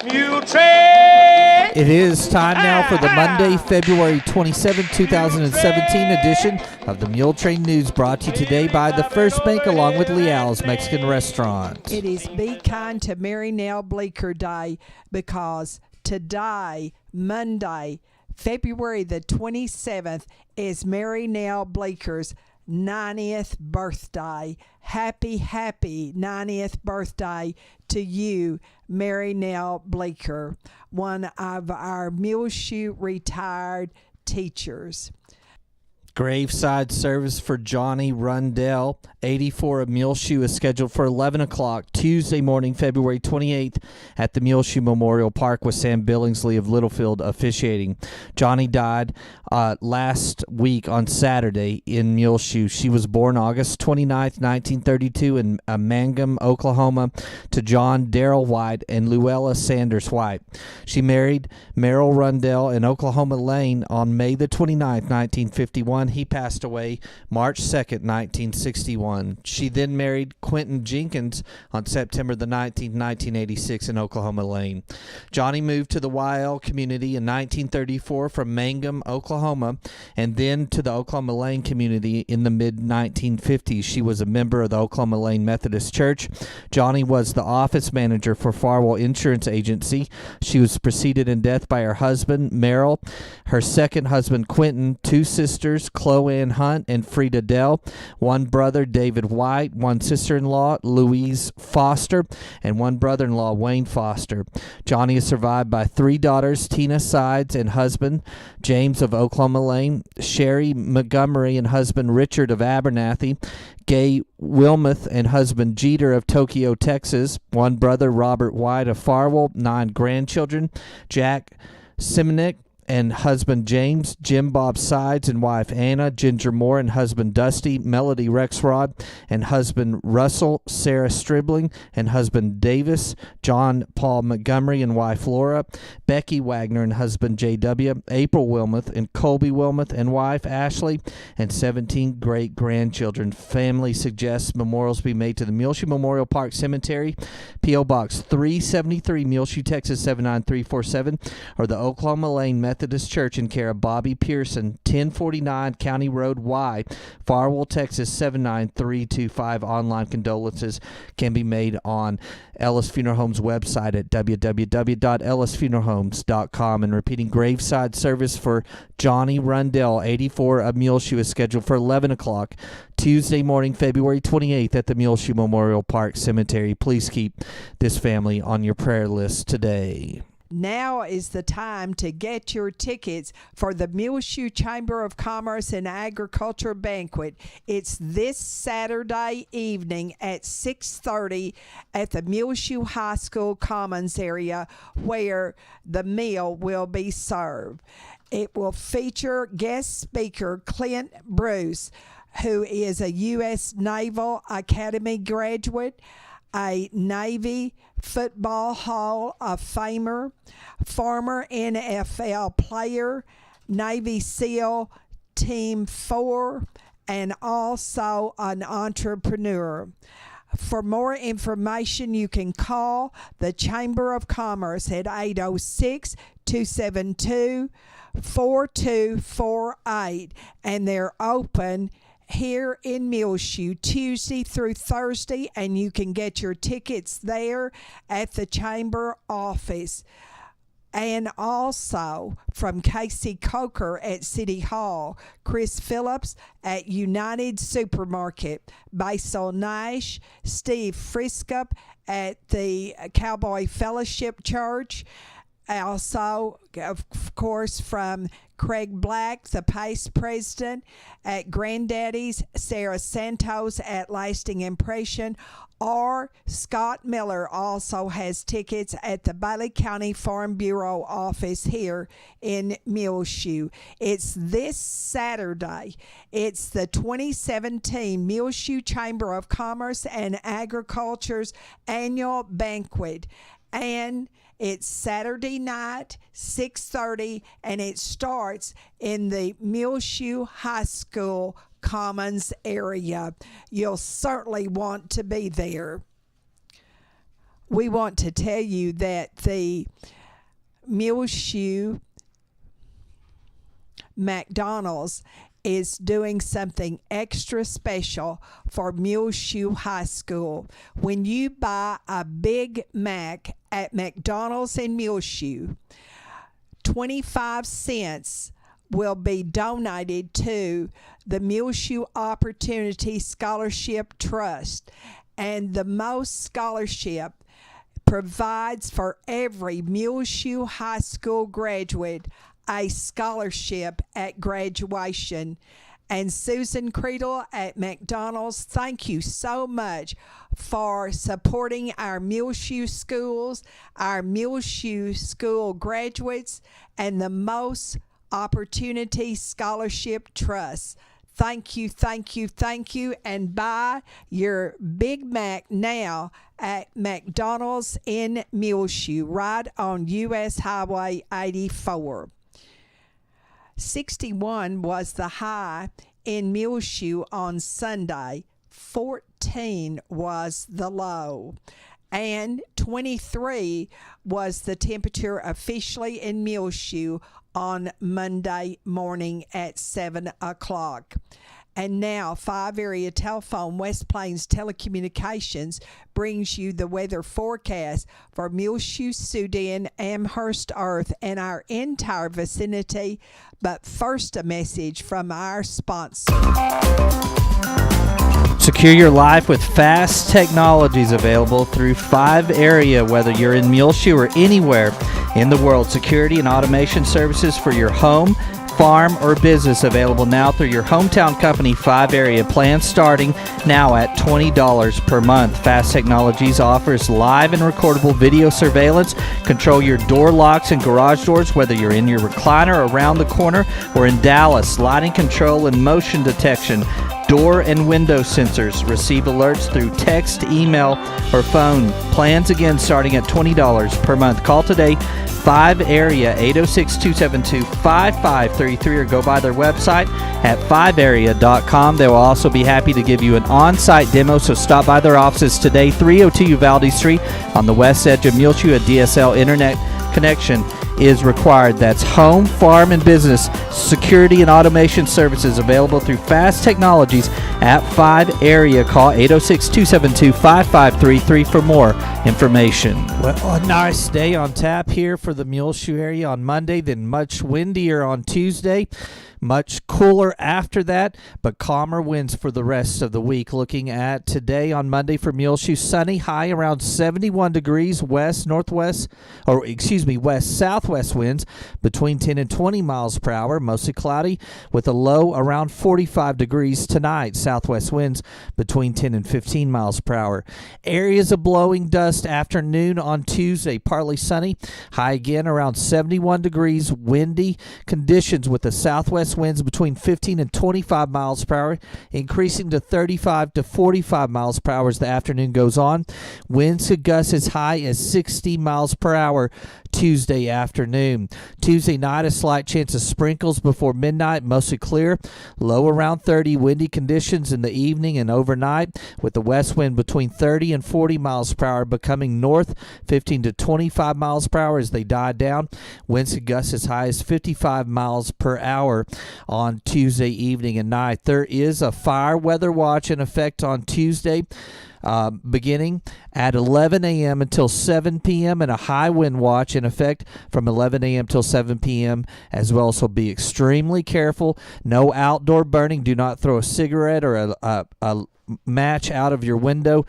Muletrain! It is time now for the Monday, February 27, 2017 edition of the Muletrain News, brought to you today by the First Bank along with Leal's Mexican Restaurant. It is Be Kind to Mary Nell Bleeker Day, because today, Monday, February the 27th, is Mary Nell Bleeker's 90th birthday. Happy 90th birthday to you, Mary Nell Bleeker, one of our Muleshoe retired teachers. Graveside service for Johnny Rundell, 84 of Muleshoe, is scheduled for 11 o'clock Tuesday morning, February 28th at the Muleshoe Memorial Park, with Sam Billingsley of Littlefield officiating. Johnny died last week on Saturday in Muleshoe. She was born August 29th, 1932 in Mangum, Oklahoma, to John Darrell White and Luella Sanders White. She married Merrill Rundell in Oklahoma Lane on May the 29th, 1951. He passed away March 2nd, 1961. She then married Quentin Jenkins on September the 19th, 1986 in Oklahoma Lane. Johnny moved to the YL community in 1934 from Mangum, Oklahoma, and then to the Oklahoma Lane community in the mid-1950s. She was a member of the Oklahoma Lane Methodist Church. Johnny was the office manager for Farwell Insurance Agency. She was preceded in death by her husband, Merrill, her second husband, Quentin, two sisters, Chloe Ann Hunt and Frida Dell, one brother, David White, one sister-in-law, Louise Foster, and one brother-in-law, Wayne Foster. Johnny is survived by three daughters, Tina Sides and husband, James of Oklahoma Lane, Sherry Montgomery and husband, Richard of Abernathy, Gay Wilmoth and husband, Jeter of Tokyo, Texas, one brother, Robert White of Farwell, 9 grandchildren, Jack Simonek and husband James, Jim Bob Sides and wife Anna, Ginger Moore and husband Dusty, Melody Rexrod and husband Russell, Sarah Stribling and husband Davis, John Paul Montgomery and wife Laura, Becky Wagner and husband J.W., April Wilmoth and Colby Wilmoth and wife Ashley, and 17 great-grandchildren. Family suggests memorials be made to the Muleshoe Memorial Park Cemetery, P.O. Box 373, Muleshoe, Texas 79347, or the Oklahoma Lane Methodist Church in care of Bobby Pearson, 1049 County Road Y, Farwell, Texas 79325. Online condolences can be made on Ellis Funeral Home's website at www.ellisfuneralhomes.com. And repeating, graveside service for Johnny Rundell, 84 of Muleshoe, is scheduled for 11 o'clock Tuesday morning, February 28th at the Muleshoe Memorial Park Cemetery. Please keep this family on your prayer list today. Now is the time to get your tickets for the Muleshoe Chamber of Commerce and Agriculture Banquet. It's this Saturday evening at 6:30 at the Muleshoe High School Commons area, where the meal will be served. It will feature guest speaker Clint Bruce, who is a U.S. Naval Academy graduate, a Navy Football Hall of Famer, former NFL player, Navy SEAL Team 4, and also an entrepreneur. For more information, you can call the Chamber of Commerce at 806-272-4248, and they're open here in Muleshoe Tuesday through Thursday, and you can get your tickets there at the Chamber office. And also from Casey Coker at City Hall, Chris Phillips at United Supermarket, Basil Nash, Steve Friskup at the Cowboy Fellowship Church, also, of course, from Craig Black, the past president at Granddaddy's, Sarah Santos at Lasting Impression, or Scott Miller also has tickets at the Bailey County Farm Bureau office here in Muleshoe. It's this Saturday. It's the 2017 Muleshoe Chamber of Commerce and Agriculture's annual banquet, and it's Saturday night, 6:30, and it starts in the Muleshoe High School Commons area. You'll certainly want to be there. We want to tell you that the Muleshoe McDonald's is doing something extra special for Muleshoe High School. When you buy a Big Mac at McDonald's in Muleshoe, 25 cents will be donated to the Muleshoe Opportunity Scholarship Trust, and the Most Scholarship provides for every Muleshoe High School graduate a scholarship at graduation. And Susan Creedle at McDonald's, thank you so much for supporting our Muleshoe schools, our Muleshoe school graduates, and the Most Opportunity Scholarship Trust. Thank you, thank you, thank you. And buy your Big Mac now at McDonald's in Muleshoe, right on U.S. Highway 84. 61 was the high in Muleshoe on Sunday. 14 was the low. And 23 was the temperature officially in Muleshoe on Monday morning at 7 o'clock. And now, 5 Area Telephone West Plains Telecommunications brings you the weather forecast for Muleshoe, Sudan, Amherst, Earth, and our entire vicinity. But first, a message from our sponsor. Secure your life with fast technologies available through 5 Area, whether you're in Muleshoe or anywhere in the world. Security and automation services for your home, farm, or business available now through your hometown company, 5 Area. Plans starting now at $20 per month. Fast Technologies offers live and recordable video surveillance. Control your door locks and garage doors, whether you're in your recliner around the corner or in Dallas. Lighting control and motion detection. Door and window sensors. Receive alerts through text, email, or phone. Plans again starting at $20 per month. Call today, 5 Area, 806-272-5533, or go by their website at 5area.com. They will also be happy to give you an on-site demo, so stop by their offices today, 302 Uvalde Street on the west edge of Muleshoe. A DSL internet connection is required. That's home, farm, and business security and automation services available through Fast Technologies at 5 Area. Call 806-272-5533 for more information. Well, a nice day on tap here for the Muleshoe area on Monday, then much windier on Tuesday. Much cooler after that, but calmer winds for the rest of the week. Looking at today on Monday for Muleshoe, sunny, high around 71 degrees, west southwest winds between 10 and 20 miles per hour, mostly cloudy with a low around 45 degrees tonight. Southwest winds between 10 and 15 miles per hour. Areas of blowing dust afternoon on Tuesday, partly sunny, high again around 71 degrees, windy conditions with the southwest winds between 15 and 25 miles per hour, increasing to 35 to 45 miles per hour as the afternoon goes on. Winds could gust as high as 60 miles per hour Tuesday afternoon. Tuesday night, a slight chance of sprinkles before midnight, mostly clear. Low around 30, windy conditions in the evening and overnight, with the west wind between 30 and 40 miles per hour, becoming north 15 to 25 miles per hour as they die down. Winds could gust as high as 55 miles per hour on Tuesday evening and night. There is a fire weather watch in effect on Tuesday, beginning at 11 a.m. until 7 p.m. and a high wind watch in effect from 11 a.m. till 7 p.m. as well. So be extremely careful. No outdoor burning. Do not throw a cigarette or a match out of your window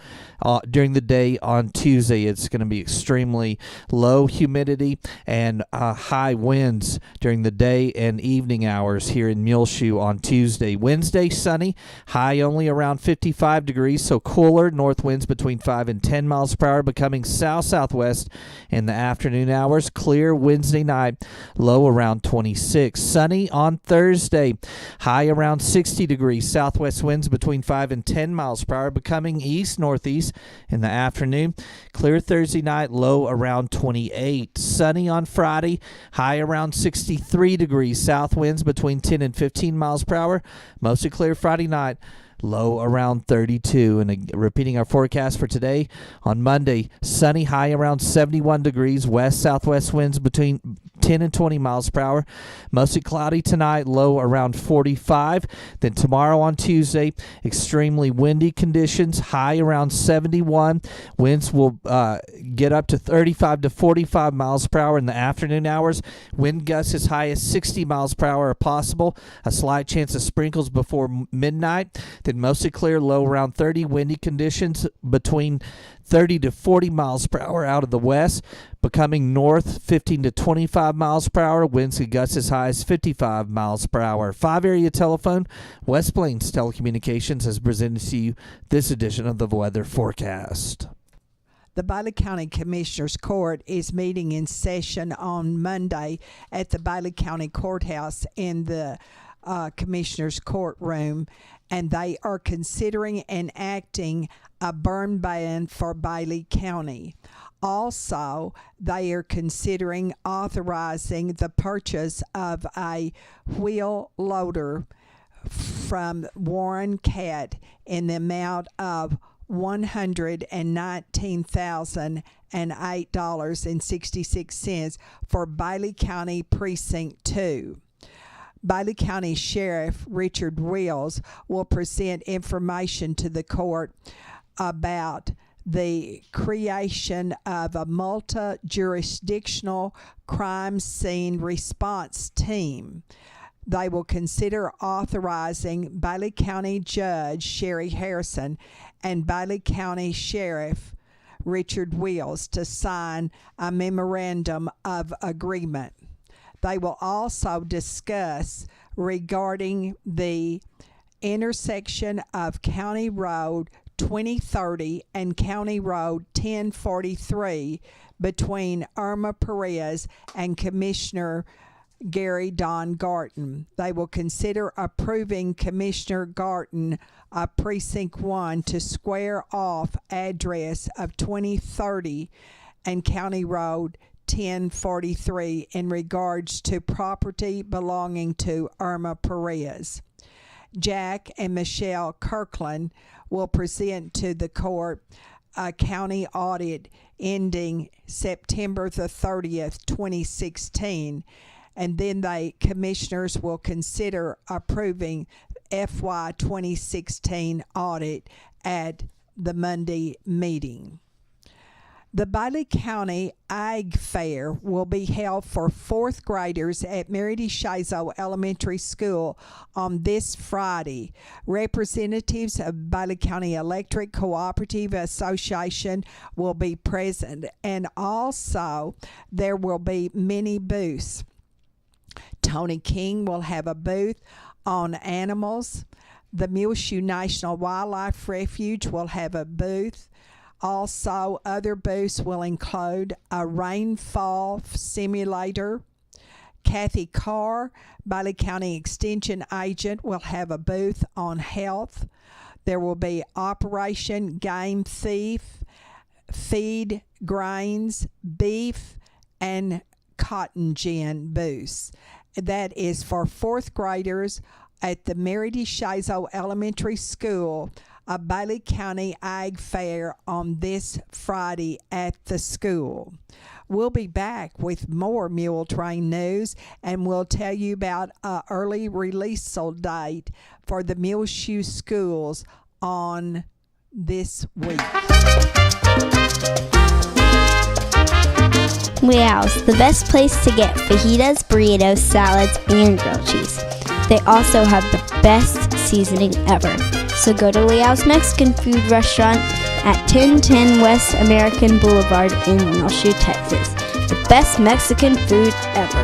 during the day on Tuesday. It's going to be extremely low humidity and high winds during the day and evening hours here in Muleshoe on Tuesday. Wednesday, sunny, high only around 55 degrees, so cooler. North winds between 5 and 10 miles per hour, becoming south-southwest in the afternoon hours. Clear Wednesday night, low around 26. Sunny on Thursday, high around 60 degrees. Southwest winds between 5 and 10 10 miles per hour, becoming east-northeast in the afternoon. Clear Thursday night, low around 28. Sunny on Friday, high around 63 degrees. South winds between 10 and 15 miles per hour. Mostly clear Friday night, low around 32. And repeating our forecast for today, on Monday, sunny, high around 71 degrees. West-southwest winds between 10 and 20 miles per hour. Mostly cloudy tonight, low around 45. Then tomorrow on Tuesday, extremely windy conditions, high around 71. Winds will get up to 35 to 45 miles per hour in the afternoon hours. Wind gusts as high as 60 miles per hour are possible. A slight chance of sprinkles before midnight. Then mostly clear, low around 30. Windy conditions between 30 to 40 miles per hour out of the west, becoming north 15 to 25 miles per hour. Winds and gusts as high as 55 miles per hour. 5-area telephone, West Plains Telecommunications has presented to you this edition of the weather forecast. The Bailey County Commissioners Court is meeting in session on Monday at the Bailey County Courthouse in the Commissioners Courtroom, and they are considering enacting a burn ban for Bailey County. Also, they are considering authorizing the purchase of a wheel loader from Warren Cat in the amount of $119,008.66 for Bailey County Precinct 2. Bailey County Sheriff Richard Wills will present information to the court about the creation of a multi-jurisdictional crime scene response team. They will consider authorizing Bailey County Judge Sherry Harrison and Bailey County Sheriff Richard Wills to sign a memorandum of agreement. They will also discuss regarding the intersection of County Road 2030 and County Road 1043 between Irma Perez and Commissioner Gary Don Garton. They will consider approving Commissioner Garton of Precinct 1 to square off address of 2030 and County Road 1043 in regards to property belonging to Irma Perez. Jack and Michelle Kirkland will present to the court a county audit ending September the 30th, 2016, and then the commissioners will consider approving FY 2016 audit at the Monday meeting. The Bailey County Ag Fair will be held for 4th graders at Mary D. Shazo Elementary School on this Friday. Representatives of Bailey County Electric Cooperative Association will be present, and also there will be many booths. Tony King will have a booth on animals. The Muleshoe National Wildlife Refuge will have a booth. Also, other booths will include a rainfall simulator. Kathy Carr, Bailey County Extension Agent, will have a booth on health. There will be Operation Game Thief, feed, grains, beef, and cotton gin booths. That is for 4th graders at the Mary D. Shazo Elementary School, a Bailey County Ag Fair on this Friday at the school. We'll be back with more Muletrain news, and we'll tell you about an early release date for the Muleshoe schools on this week. Leo's, the best place to get fajitas, burritos, salads, and grilled cheese. They also have the best seasoning ever. So go to Leo's Mexican Food Restaurant at 1010 West American Boulevard in Muleshoe, Texas. The best Mexican food ever.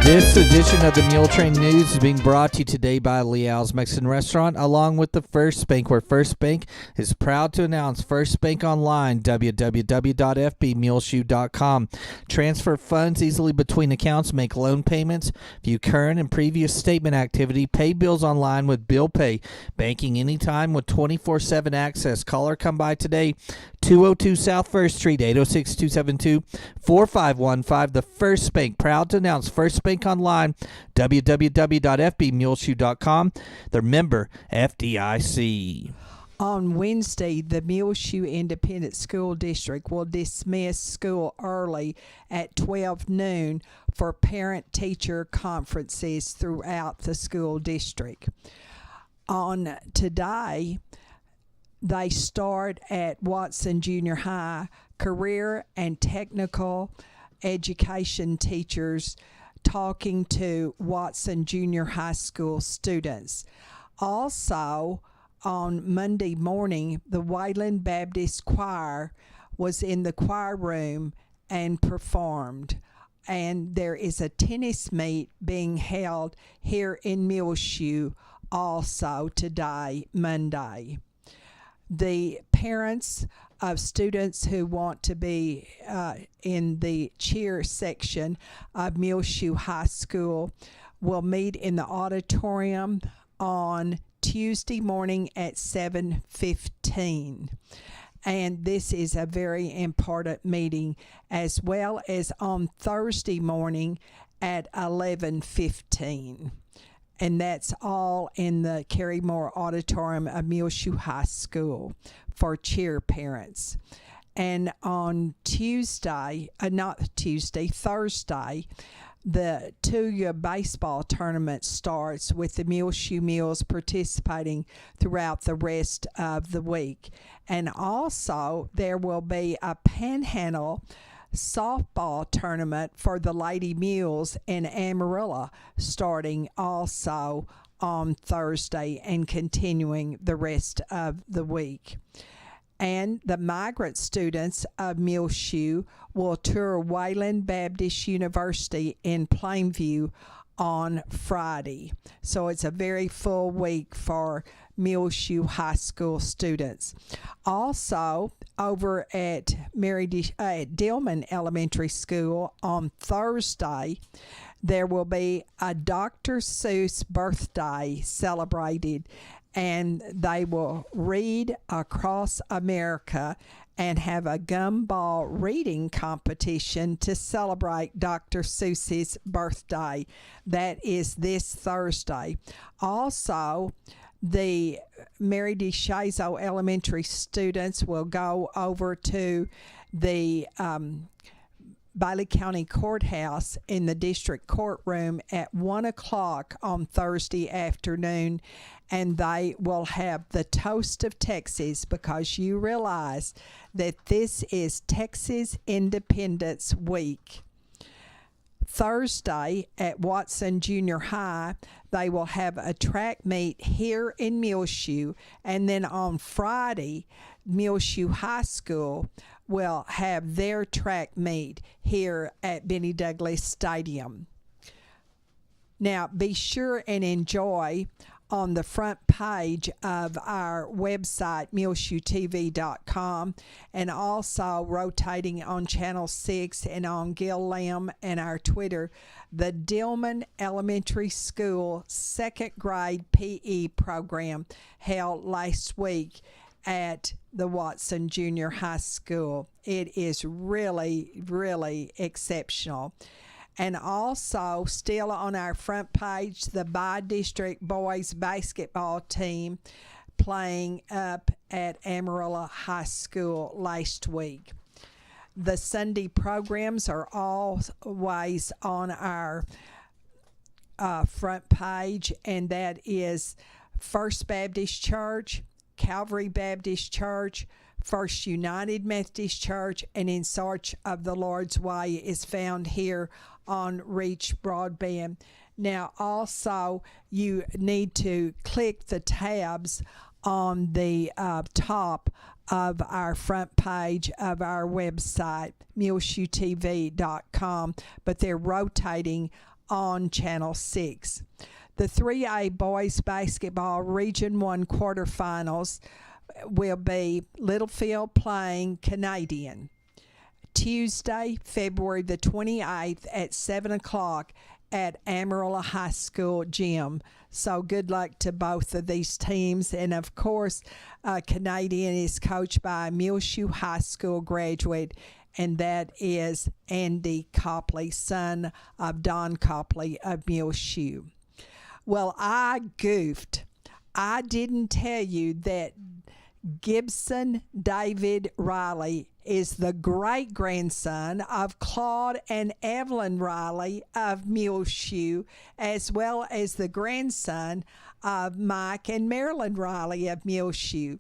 This edition of the Muletrain News is being brought to you today by Leal's Mexican Restaurant, along with the First Bank, where First Bank is proud to announce First Bank Online, www.fbmuleshoe.com. Transfer funds easily between accounts, make loan payments, view current and previous statement activity, pay bills online with Bill Pay, banking anytime with 24/7 access. Call or come by today, 202 South 1st Street, 806-272-4515. The First Bank, proud to announce First Bank Online, www.fbmuleshoe.com. They're member FDIC. On Wednesday, the Muleshoe Independent School District will dismiss school early at 12 noon for parent-teacher conferences throughout the school district. On today, they start at Watson Junior High. Career and technical education teachers talking to Watson Junior High School students. Also, on Monday morning, the Wayland Baptist Choir was in the choir room and performed. And there is a tennis meet being held here in Muleshoe also today, Monday. The parents of students who want to be in the cheer section of Muleshoe High School will meet in the auditorium on Tuesday morning at 7:15. And this is a very important meeting, as well as on Thursday morning at 11:15. And that's all in the Carrie Moore Auditorium of Muleshoe High School for cheer parents. And on Thursday, the two-year baseball tournament starts with the Muleshoe Mules participating throughout the rest of the week. And also, there will be a Panhandle softball tournament for the Lady Mules in Amarillo starting also on Thursday and continuing the rest of the week. And the migrant students of Muleshoe will tour Wayland Baptist University in Plainview on Friday. So it's a very full week for Muleshoe High School students. Also, over at Dillman Elementary School on Thursday, there will be a Dr. Seuss birthday celebrated, and they will read across America and have a gumball reading competition to celebrate Dr. Seuss's birthday. That is this Thursday. Also, the Mary D. Shazo Elementary students will go over to the Bailey County Courthouse in the district courtroom at 1 o'clock on Thursday afternoon, and they will have the Toast of Texas, because you realize that this is Texas Independence Week. Thursday at Watson Junior High, they will have a track meet here in Muleshoe, and then on Friday, Muleshoe High School will have their track meet here at Benny Douglas Stadium. Now, be sure and enjoy on the front page of our website, muleshoetv.com, and also rotating on Channel 6 and on Gil Lamb and our Twitter, the Dillman Elementary School second grade PE program held last week at the Watson Junior High School. It is really, really exceptional. And also, still on our front page, the by-district boys basketball team playing up at Amarillo High School last week. The Sunday programs are always on our front page, and that is First Baptist Church, Calvary Baptist Church, First United Methodist Church, and In Search of the Lord's Way is found here on Reach Broadband. Now, also, you need to click the tabs on the top of our front page of our website, muleshoetv.com, but they're rotating on Channel 6. The 3A boys basketball Region 1 quarterfinals will be Littlefield playing Canadian. Tuesday, February the 28th at 7 o'clock at Amarillo High School gym. So good luck to both of these teams. And of course, Canadian is coached by a Muleshoe High School graduate, and that is Andy Copley, son of Don Copley of Muleshoe. Well, I goofed. I didn't tell you that Gibson David Riley is the great-grandson of Claude and Evelyn Riley of Muleshoe, as well as the grandson of Mike and Marilyn Riley of Muleshoe.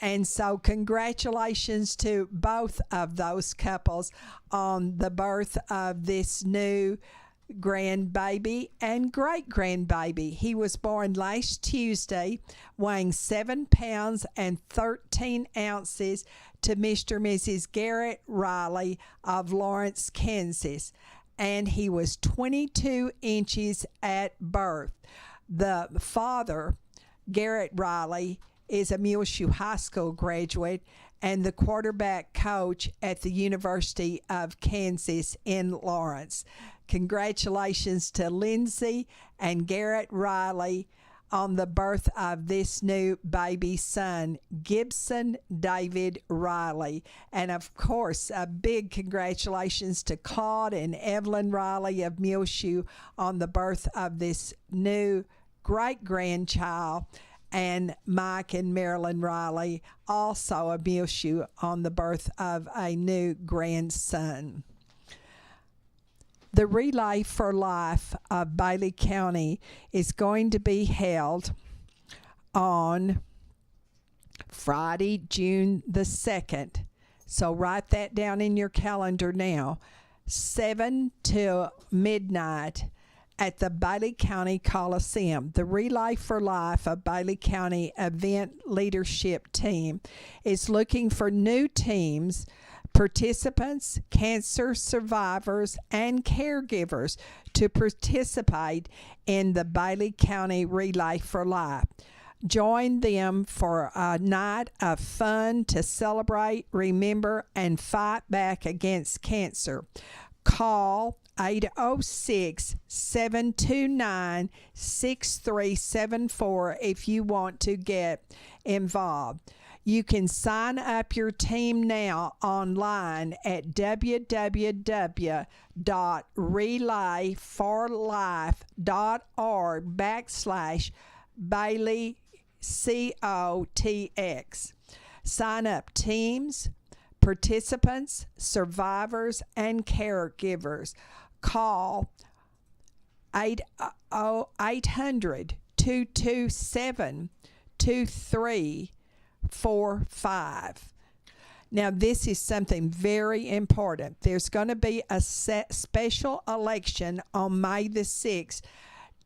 And so congratulations to both of those couples on the birth of this new grandbaby and great-grandbaby. He was born last Tuesday, weighing 7 pounds and 13 ounces to Mr. and Mrs. Garrett Riley of Lawrence, Kansas, and he was 22 inches at birth. The father, Garrett Riley, is a Muleshoe High School graduate and the quarterback coach at the University of Kansas in Lawrence. Congratulations to Lindsay and Garrett Riley on the birth of this new baby son, Gibson David Riley. And of course, a big congratulations to Claude and Evelyn Riley of Muleshoe on the birth of this new great-grandchild, and Mike and Marilyn Riley, also of Muleshoe, on the birth of a new grandson. The Relay for Life of Bailey County is going to be held on Friday, June the 2nd. So write that down in your calendar now. 7 till midnight at the Bailey County Coliseum. The Relay for Life of Bailey County Event Leadership Team is looking for new teams, participants, cancer survivors, and caregivers to participate in the Bailey County Relay for Life. Join them for a night of fun to celebrate, remember, and fight back against cancer. Call 806-729-6374 if you want to get involved. You can sign up your team now online at www.relayforlife.org/BaileyCOTX. Sign up teams, participants, survivors, and caregivers. Call 800-227-2345. Now, this is something very important. There's going to be a special election on May the 6th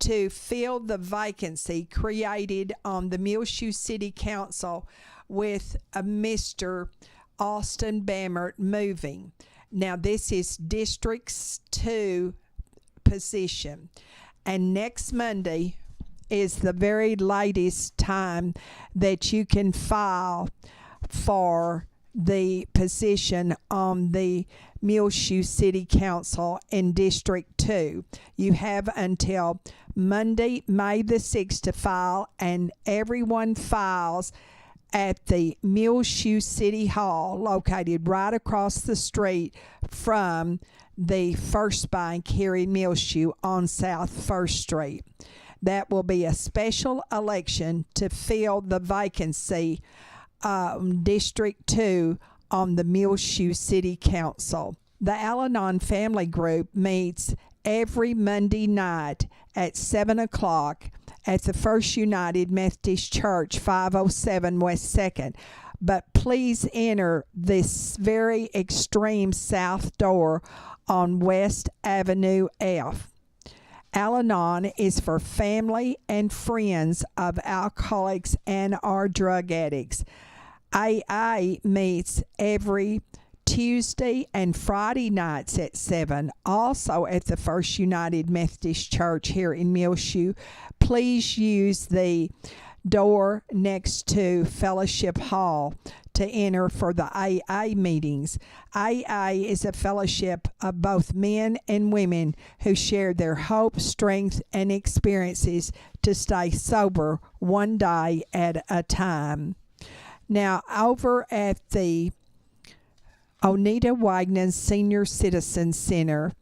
to fill the vacancy created on the Muleshoe City Council with Mr. Austin Bammert moving. Now, this is District 2 position. And next Monday is the very latest time that you can file for the position on the Muleshoe City Council in District 2. You have until Monday, May the 6th to file, and everyone files at the Muleshoe City Hall, located right across the street from the First Bank here in Muleshoe on South First Street. That will be a special election to fill the vacancy District 2 on the Muleshoe City Council. The Al-Anon Family Group meets every Monday night at 7 o'clock at the First United Methodist Church, 507 West 2nd. But please enter this very extreme south door on West Avenue F. Al-Anon is for family and friends of alcoholics and or drug addicts. AA meets every Tuesday and Friday nights at 7, also at the First United Methodist Church here in Muleshoe. Please use the door next to Fellowship Hall to enter for the AA meetings. AA is a fellowship of both men and women who share their hope, strength, and experiences to stay sober one day at a time. Now, over at the Oneida Wagner Senior Citizen Center,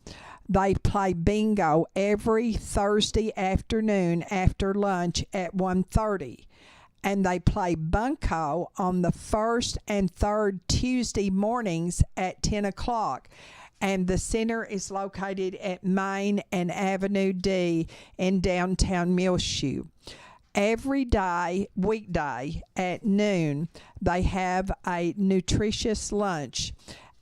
they play bingo every Thursday afternoon after lunch at 1:30. And they play bunco on the first and third Tuesday mornings at 10 o'clock. And the center is located at Main and Avenue D in downtown Muleshoe. Every day, weekday at noon, they have a nutritious lunch.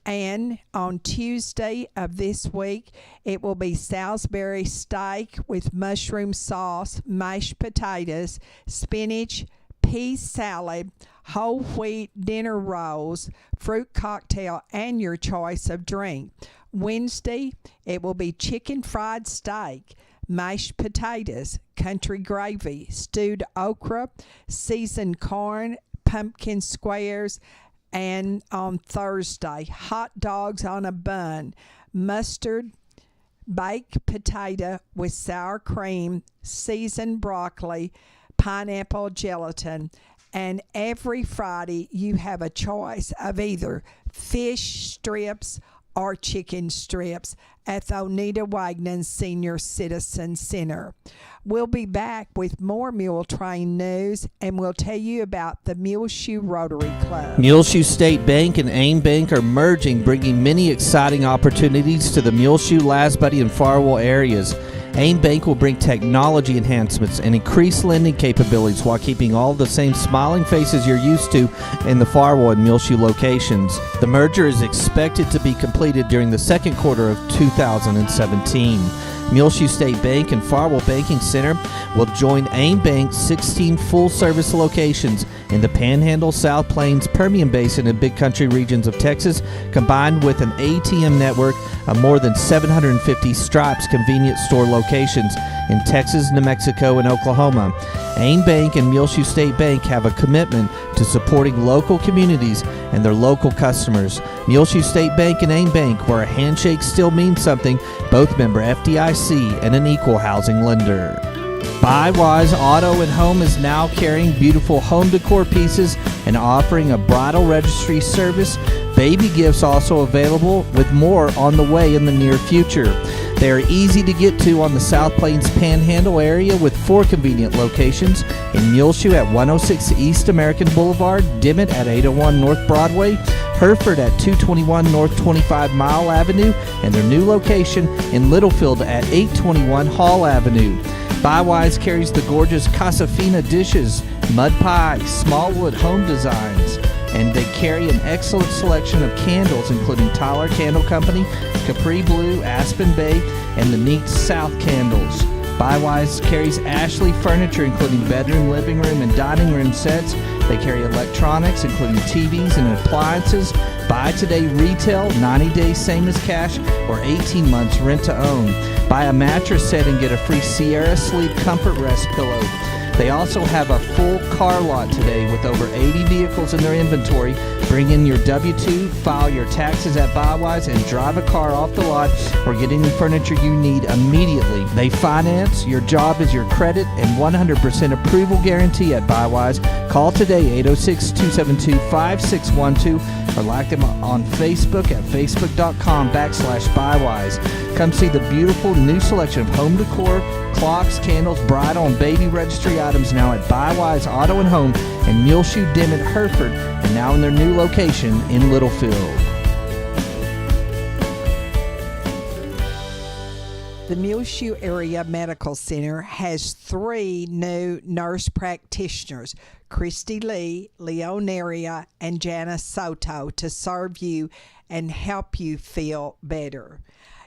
And on Tuesday of this week, it will be Salisbury steak with mushroom sauce, mashed potatoes, spinach, pea salad, whole wheat dinner rolls, fruit cocktail, and your choice of drink. Wednesday, it will be chicken fried steak, mashed potatoes, country gravy, stewed okra, seasoned corn, pumpkin squares, and on Thursday, hot dogs on a bun, mustard, baked potato with sour cream, seasoned broccoli, pineapple gelatin. And every Friday you have a choice of either fish strips or chicken strips at the Oneida Wagner Senior Citizen Center. We'll be back with more Muletrain news, and we'll tell you about the Muleshoe Rotary Club. Muleshoe State Bank and AIM Bank are merging, bringing many exciting opportunities to the Muleshoe, Lasbuddy, and Farwell areas. AIM Bank will bring technology enhancements and increased lending capabilities while keeping all the same smiling faces you're used to in the Farwell and Muleshoe locations. The merger is expected to be completed during the second quarter of 2017. Muleshoe State Bank and Farwell Banking Center will join AIM Bank's 16 full-service locations in the Panhandle, South Plains, Permian Basin, and Big Country regions of Texas, combined with an ATM network of more than 750 Stripes convenience store locations in Texas, New Mexico, and Oklahoma. AIM Bank and Muleshoe State Bank have a commitment to supporting local communities and their local customers. Muleshoe State Bank and AIM Bank, where a handshake still means something, both member FDIC and an equal housing lender. Buy-Wise Auto and Home is now carrying beautiful home decor pieces and offering a bridal registry service. Baby gifts also available, with more on the way in the near future. They are easy to get to on the South Plains Panhandle area with 4 convenient locations: in Muleshoe at 106 East American Boulevard, Dimmitt at 801 North Broadway, Hereford at 221 North 25 Mile Avenue, and their new location in Littlefield at 821 Hall Avenue. Buy-Wise carries the gorgeous Casa Fina dishes, mud pie, smallwood home designs, and they carry an excellent selection of candles, including Tyler Candle Company, Capri Blue, Aspen Bay, and the Neat South candles. Buy-Wise carries Ashley furniture, including bedroom, living room, and dining room sets. They carry electronics, including TVs and appliances. Buy today retail, 90 days same as cash, or 18 months rent to own. Buy a mattress set and get a free Sierra Sleep Comfort Rest pillow. They also have a full car lot today with over 80 vehicles in their inventory. Bring in your W-2, file your taxes at Buy-Wise, and drive a car off the lot or get any furniture you need immediately. They finance, your job is your credit, and 100% approval guarantee at Buy-Wise. Call today, 806-272-5612, or like them on Facebook at facebook.com/Buy-Wise. Come see the beautiful new selection of home decor, clocks, candles, bridal, and baby registry items now at Buy-Wise Auto and Home in Muleshoe, Dimmitt, Hereford, and now in their new location in Littlefield. The Muleshoe Area Medical Center has 3 new nurse practitioners, Christy Lee, Leonaria, and Janice Soto, to serve you and help you feel better.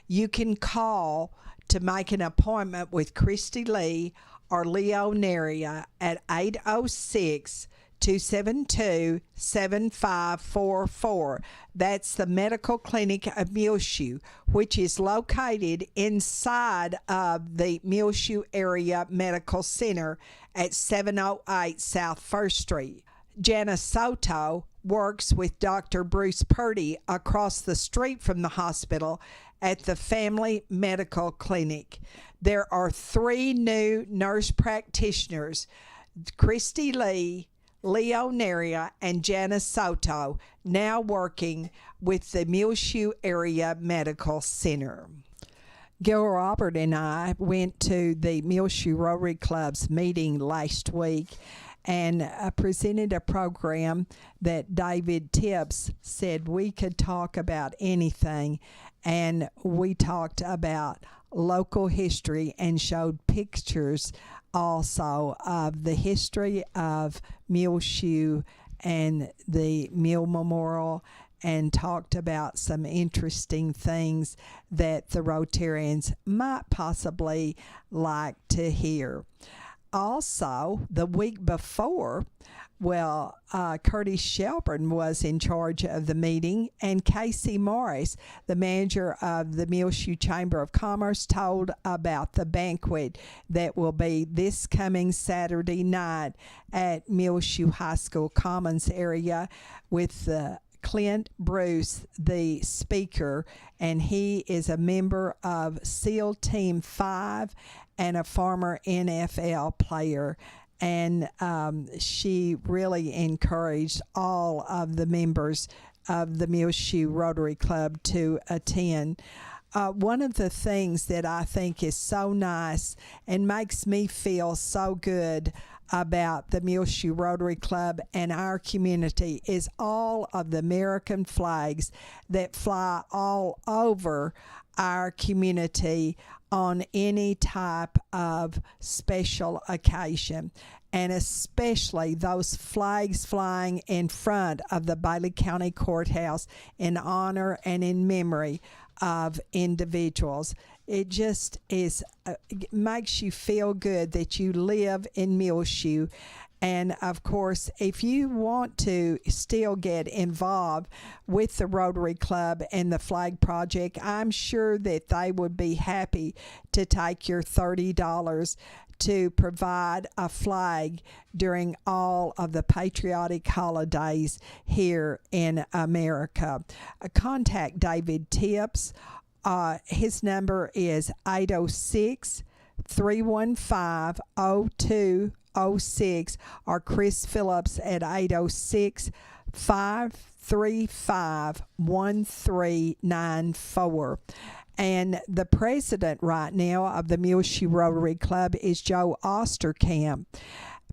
You can call to make an appointment with Christy Lee or Leonaria at 806 272-7544. That's the medical clinic of Muleshoe, which is located inside of the Muleshoe Area Medical Center at 708 South 1st Street. Jana Soto works with Dr. Bruce Purdy across the street from the hospital at the Family Medical Clinic. There are 3 new nurse practitioners, Christy Lee, Leo Neria, and Janice Soto, now working with the Muleshoe Area Medical Center. Gil Robert and I went to the Muleshoe Rotary Club's meeting last week and presented a program that David Tips said we could talk about anything, and we talked about local history and showed pictures also of the history of Muleshoe and the Mule Memorial, and talked about some interesting things that the Rotarians might possibly like to hear. Also, the week before, Curtis Shelburne was in charge of the meeting, and Casey Morris, the manager of the Muleshoe Chamber of Commerce, told about the banquet that will be this coming Saturday night at Muleshoe High School Commons area with Clint Bruce, the speaker, and he is a member of SEAL Team 5 and a former NFL player. And she really encouraged all of the members of the Muleshoe Rotary Club to attend. One of the things that I think is so nice and makes me feel so good about the Muleshoe Rotary Club and our community is all of the American flags that fly all over our community on any type of special occasion, and especially those flags flying in front of the Bailey County Courthouse in honor and in memory of individuals. It just is makes you feel good that you live in Muleshoe. And of course, if you want to still get involved with the Rotary Club and the Flag Project, I'm sure that they would be happy to take your $30 to provide a flag during all of the patriotic holidays here in America. Contact David Tips. His number is 806-315-0206, or Chris Phillips at 806-535-1394. And the president right now of the Muleshoe Rotary Club is Joe Osterkamp,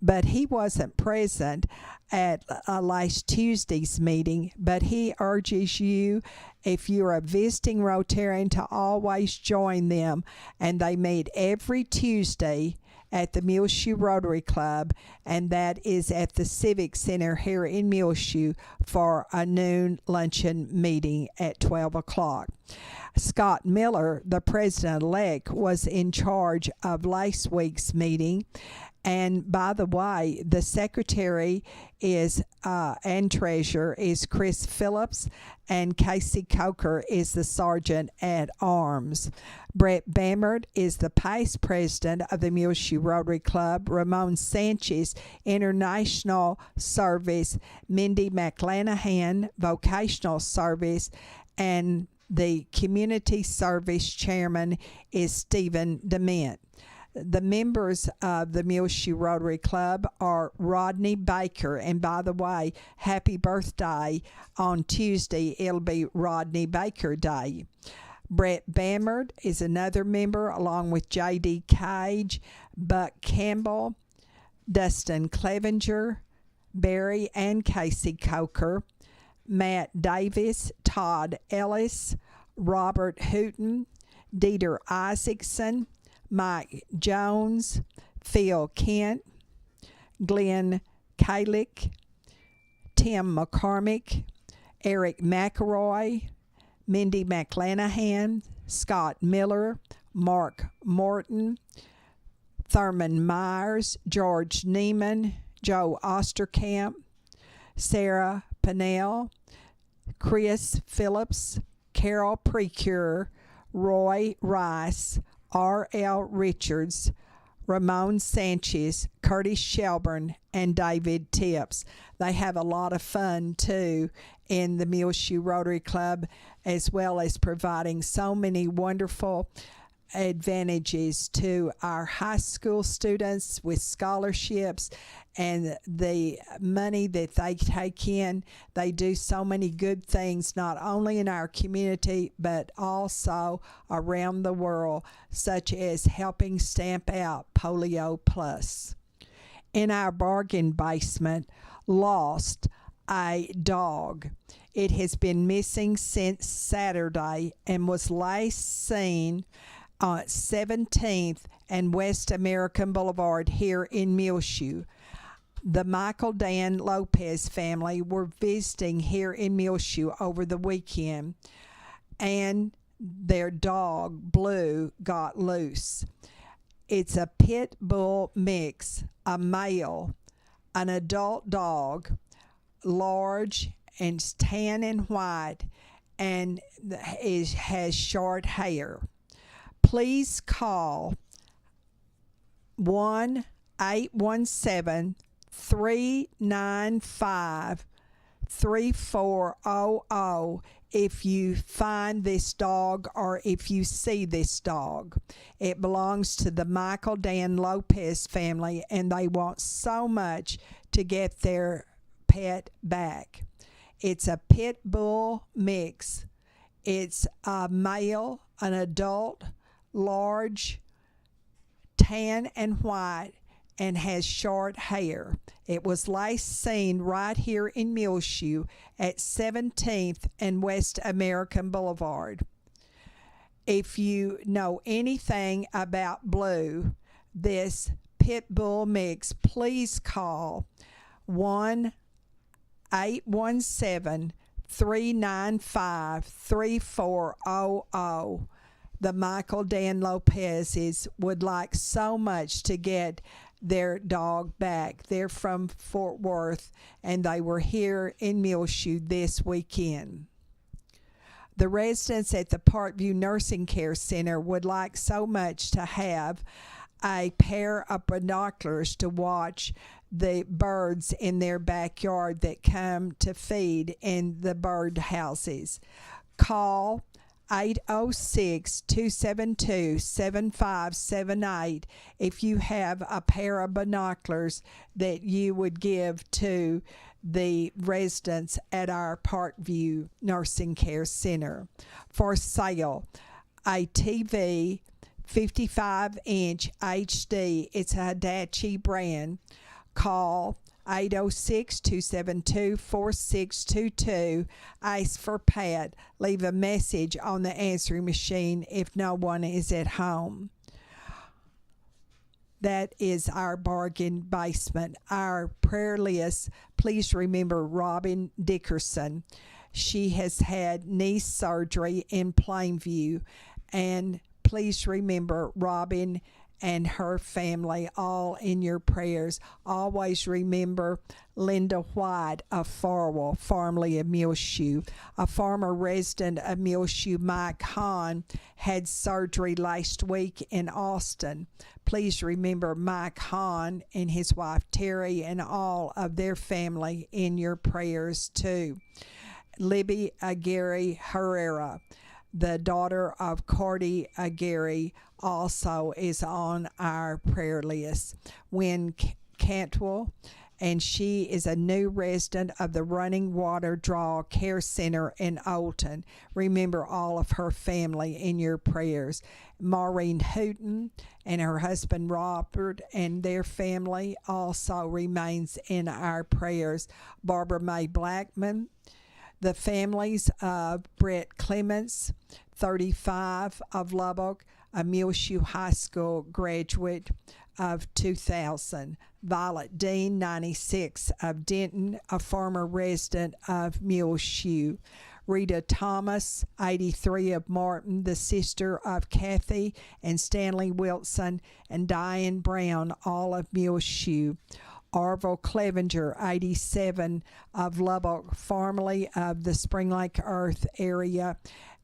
but he wasn't present at last Tuesday's meeting. But he urges you, if you're a visiting Rotarian, to always join them. And they meet every Tuesday at the Muleshoe Rotary Club, and that is at the Civic Center here in Muleshoe for a noon luncheon meeting at 12 o'clock. Scott Miller, the president-elect, was in charge of last week's meeting. And by the way, the secretary is and treasurer is Chris Phillips, and Casey Coker is the sergeant at arms. Brett Bammert is the past president of the Muleshoe Rotary Club. Ramon Sanchez, International Service. Mindy McLanahan, Vocational Service. And the Community Service Chairman is Stephen Dement. The members of the Muleshoe Rotary Club are Rodney Baker, and by the way, happy birthday on Tuesday. It'll be Rodney Baker Day. Brett Bammert is another member, along with J.D. Cage, Buck Campbell, Dustin Clevenger, Barry and Casey Coker, Matt Davis, Todd Ellis, Robert Hooten, Dieter Isaacson, Mike Jones, Phil Kent, Glenn Kalick, Tim McCormick, Eric McElroy, Mindy McLanahan, Scott Miller, Mark Morton, Thurman Myers, George Neiman, Joe Osterkamp, Sarah Pennell, Chris Phillips, Carol Precure, Roy Rice, R.L. Richards, Ramon Sanchez, Curtis Shelburne, and David Tips. They have a lot of fun too in the Muleshoe Rotary Club, as well as providing so many wonderful advantages to our high school students with scholarships and the money that they take in. They do so many good things, not only in our community, but also around the world, such as helping stamp out Polio Plus. In our bargain basement, lost a dog. It has been missing since Saturday and was last seen on 17th and West American Boulevard here in Muleshoe. The Michael Dan Lopez family were visiting here in Muleshoe over the weekend, and their dog, Blue, got loose. It's a pit bull mix, a male, an adult dog, large and tan and white, and has short hair. Please call 1-817-395-3400 if you find this dog or if you see this dog. It belongs to the Michael Dan Lopez family, and they want so much to get their pet back. It's a pit bull mix. It's a male, an adult, large, tan and white, and has short hair. It was last seen right here in Muleshoe at 17th and West American Boulevard. If you know anything about Blue, this pit bull mix, please call 1-817-395-3400. The Michael Dan Lopez's would like so much to get their dog back. They're from Fort Worth, and they were here in Muleshoe this weekend. The residents at the Parkview Nursing Care Center would like so much to have a pair of binoculars to watch the birds in their backyard that come to feed in the bird houses. Call 806-272-7578 if you have a pair of binoculars that you would give to the residents at our Parkview Nursing Care Center. For sale, a TV 55-inch HD. It's a Hitachi brand. Call 806-272-4622. Ask for Pat. Leave a message on the answering machine if no one is at home. That is our bargain basement. Our prayer list, please remember Robin Dickerson. She has had knee surgery in Plainview, and please remember Robin and her family all in your prayers. Always remember Linda White of Farwell, formerly of Muleshoe. A former resident of Muleshoe, Mike Hahn, had surgery last week in Austin. Please remember Mike Hahn and his wife Terry and all of their family in your prayers too. Libby Aguirre Herrera, the daughter of Cordy Aguirre, also is on our prayer list. Wynn Cantwell, and she is a new resident of the Running Water Draw Care Center in Olton. Remember all of her family in your prayers. Maureen Hooten and her husband Robert and their family also remains in our prayers. Barbara Mae Blackman, the families of Brett Clements, 35, of Lubbock, a Muleshoe High School graduate of 2000. Violet Dean, 96, of Denton, a former resident of Muleshoe. Rita Thomas, 83, of Martin, the sister of Kathy and Stanley Wilson, and Diane Brown, all of Muleshoe. Orville Clevenger, 87, of Lubbock, formerly of the Spring Lake Earth area,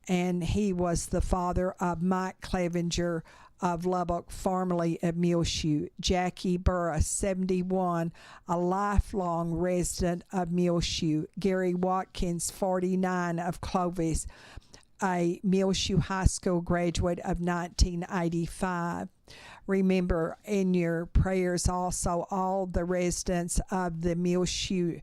and he was the father of Mike Clevenger of Lubbock, formerly of Muleshoe. Jackie Burris, 71, a lifelong resident of Muleshoe. Gary Watkins, 49, of Clovis, a Muleshoe High School graduate of 1985. Remember in your prayers also all the residents of the Muleshoe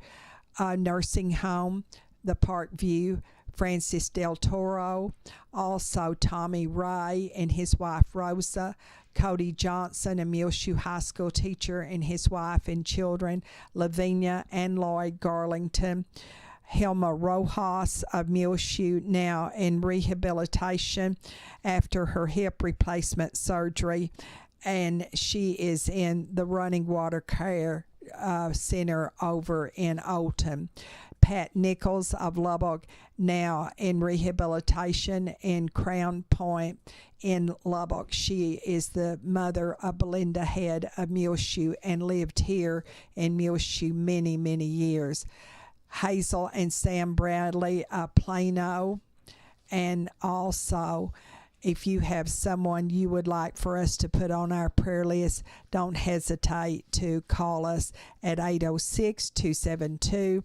nursing home, the Parkview, Francis Del Toro, also Tommy Ray and his wife Rosa, Cody Johnson, a Muleshoe High School teacher, and his wife and children, Lavinia and Lloyd Garlington, Hilma Rojas of Muleshoe, now in rehabilitation after her hip replacement surgery, and she is in the Running Water Care Center over in Olton. Pat Nichols of Lubbock, now in rehabilitation in Crown Point in Lubbock. She is the mother of Belinda Head of Muleshoe and lived here in Muleshoe many, many years. Hazel and Sam Bradley of Plano. And also, if you have someone you would like for us to put on our prayer list, don't hesitate to call us at 806-272-3990.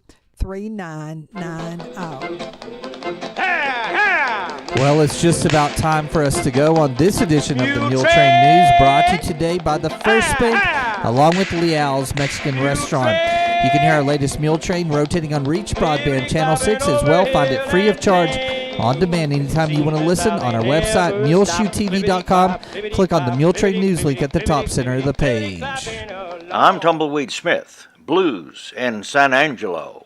Well, it's just about time for us to go on this edition of the Muletrain News, brought to you today by the First Bank, along with Leal's Mexican Restaurant. You can hear our latest Muletrain rotating on Reach Broadband Channel 6 as well. Find it free of charge on demand anytime you want to listen on our website, muleshoetv.com. Click on the Muletrain News link at the top center of the page. I'm Tumbleweed Smith, Blues in San Angelo.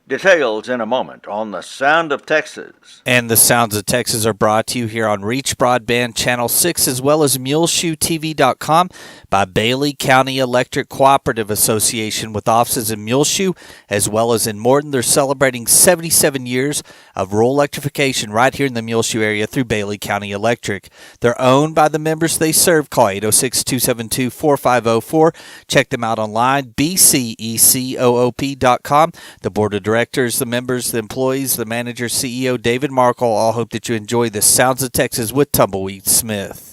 Details in a moment on the Sound of Texas. And the Sounds of Texas are brought to you here on Reach Broadband Channel 6 as well as MuleshoeTV.com by Bailey County Electric Cooperative Association with offices in Muleshoe as well as in Morton. They're celebrating 77 years of rural electrification right here in the Muleshoe area through Bailey County Electric. They're owned by the members they serve. Call 806-272-4504. Check them out online, bcecoop.com. The board of directors, the members, the employees, the manager, CEO David Markle all hope that you enjoy the Sounds of Texas with Tumbleweed Smith.